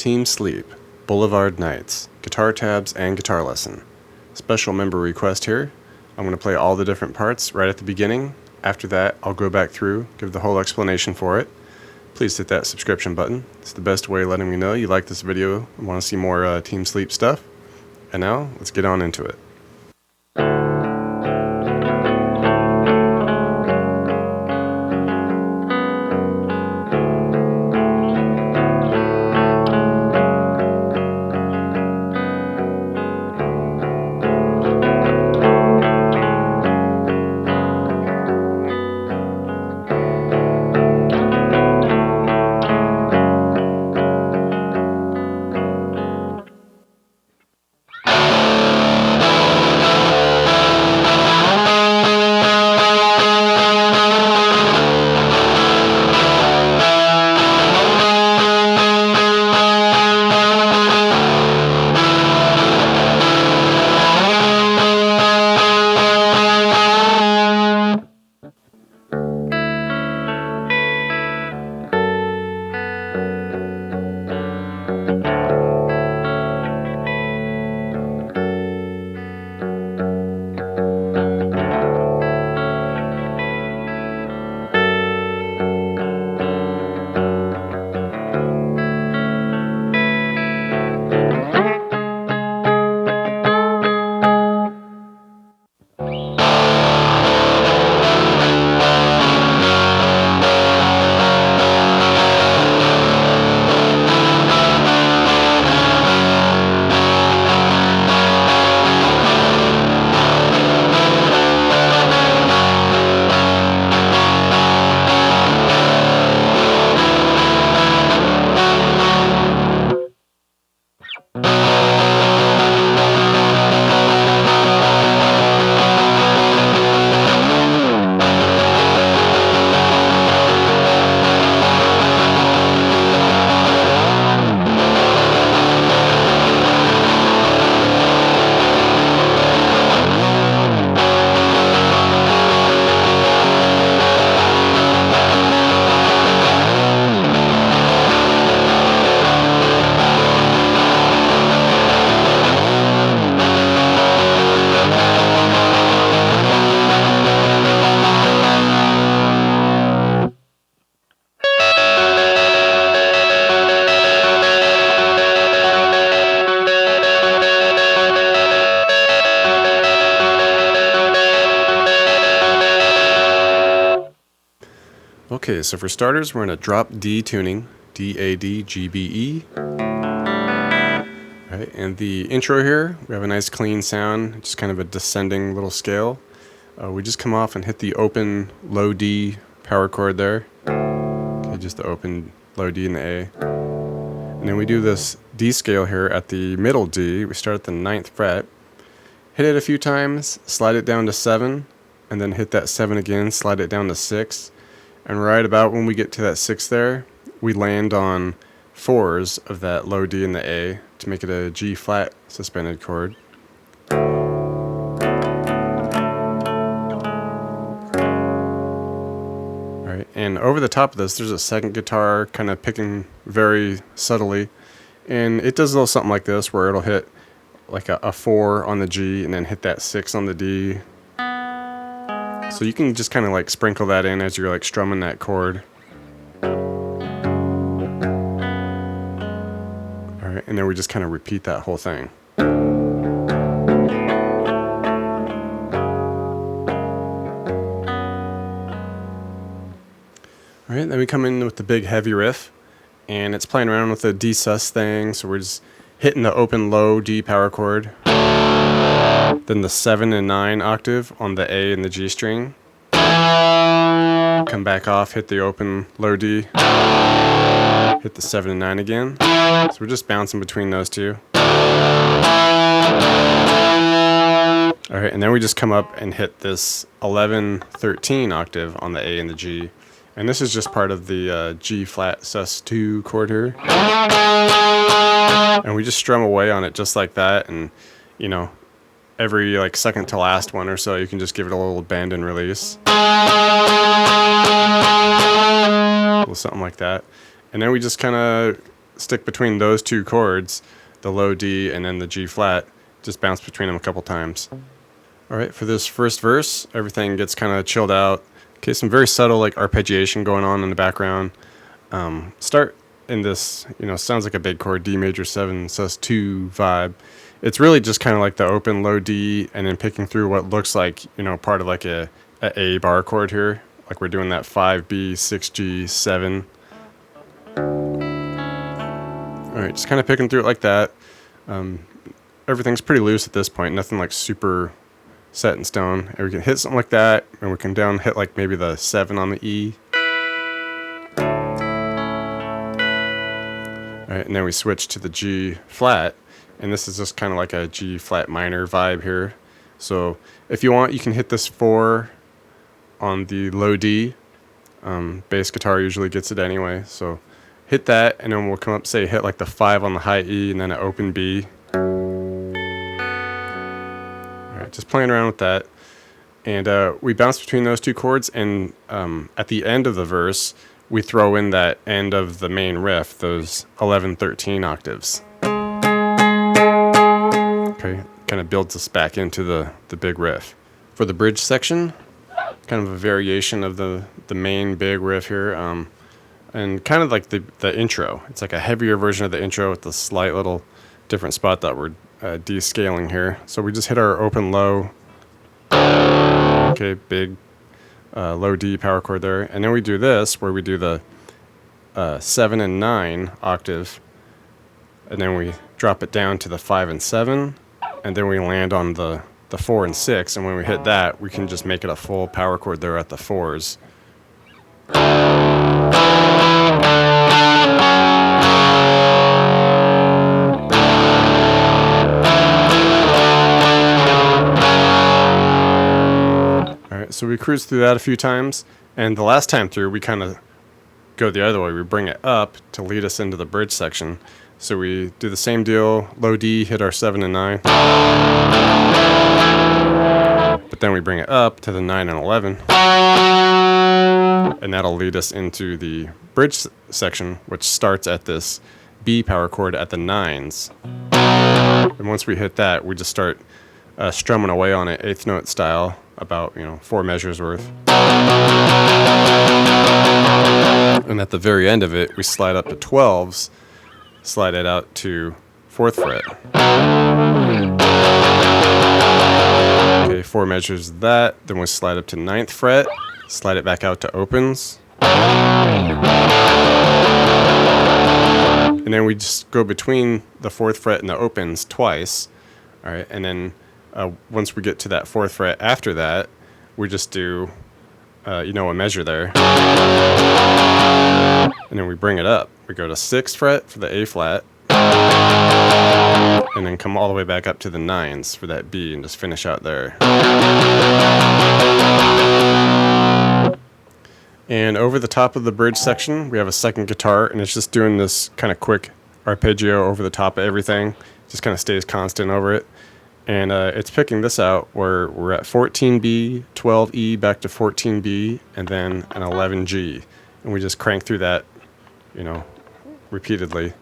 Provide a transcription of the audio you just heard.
Team Sleep, Boulevard Nights, guitar tabs and guitar lesson. Special member request here. I'm going to play all the different parts right at the beginning. After that, I'll go back through, give the whole explanation for it. Please hit that subscription button. It's the best way of letting me know you like this video and want to see more Team Sleep stuff. And now, let's get on into it. Okay, so for starters, we're in a drop D tuning, D-A-D, G-B-E. Right, and the intro here, we have a nice clean sound, just kind of a descending little scale. We just come off and hit the open low D power chord there. Okay, just the open low D and the A. And then we do this D scale here at the middle D. We start at the 9th fret, hit it a few times, slide it down to 7, and then hit that 7 again, slide it down to 6. And right about when we get to that 6 there, we land on 4s of that low D and the A to make it a G flat suspended chord. Alright, and over the top of this, there's a second guitar kind of picking very subtly. And it does a little something like this, where it'll hit like a 4 on the G and then hit that 6 on the D. So you can just kind of like sprinkle that in as you're like strumming that chord. Alright, and then we just kind of repeat that whole thing. Alright, then we come in with the big heavy riff, and it's playing around with the D sus thing, so we're just hitting the open low D power chord. Then the 7 and 9 octave on the A and the G string. Come back off, hit the open low D. Hit the 7 and 9 again. So we're just bouncing between those two. Alright, and then we just come up and hit this 11, 13 octave on the A and the G. And this is just part of the G flat sus2 chord here. And we just strum away on it just like that, and you know, every like second to last one or so, you can just give it a little bend and release. A little something like that. And then we just kind of stick between those two chords, the low D and then the G flat, just bounce between them a couple times. All right, for this first verse, everything gets kind of chilled out. Okay, some very subtle like arpeggiation going on in the background. Start in this, sounds like a big chord, D major 7 sus2 vibe. It's really just kind of like the open low D and then picking through what looks like, part of like a bar chord here. Like we're doing that 5B, 6G, 7. All right, just kind of picking through it like that. Everything's pretty loose at this point, nothing like super set in stone. And we can hit something like that, and we can hit like maybe the 7 on the E. All right, and then we switch to the G flat, and this is just kind of like a G flat minor vibe here. So if you want, you can hit this 4 on the low D. Bass guitar usually gets it anyway, so hit that, and then we'll come up, say hit like the 5 on the high E and then an open B. Alright, just playing around with that. And we bounce between those two chords, and at the end of the verse, we throw in that end of the main riff, those 11, 13 octaves. Okay, kind of builds us back into the big riff. For the bridge section, kind of a variation of the main big riff here. And kind of like the intro. It's like a heavier version of the intro with a slight little different spot that we're descaling here. So we just hit our open low. Okay, big low D power chord there. And then we do this where we do the 7 and 9 octave. And then we drop it down to the 5 and 7. And then we land on the 4 and 6. And when we hit that, we can just make it a full power chord there at the 4s. Alright, so we cruise through that a few times, and the last time through we kind of go the other way. We bring it up to lead us into the bridge section. So we do the same deal, low D, hit our 7 and 9. But then we bring it up to the 9 and 11. And that'll lead us into the bridge section, which starts at this B power chord at the 9s. And once we hit that, we just start strumming away on it, 8th note style, about 4 measures worth. And at the very end of it, we slide up to 12s, slide it out to 4th fret. Okay, 4 measures of that. Then we slide up to 9th fret, slide it back out to opens. And then we just go between the 4th fret and the opens twice. All right, and then once we get to that 4th fret after that, we just do, a measure there. And then we bring it up. We go to 6th fret for the A flat. And then come all the way back up to the 9s for that B and just finish out there. And over the top of the bridge section, we have a second guitar, and it's just doing this kind of quick arpeggio over the top of everything. Just kind of stays constant over it. And it's picking this out where we're at 14B, 12E, back to 14B, and then an 11G. And we just crank through that, repeatedly.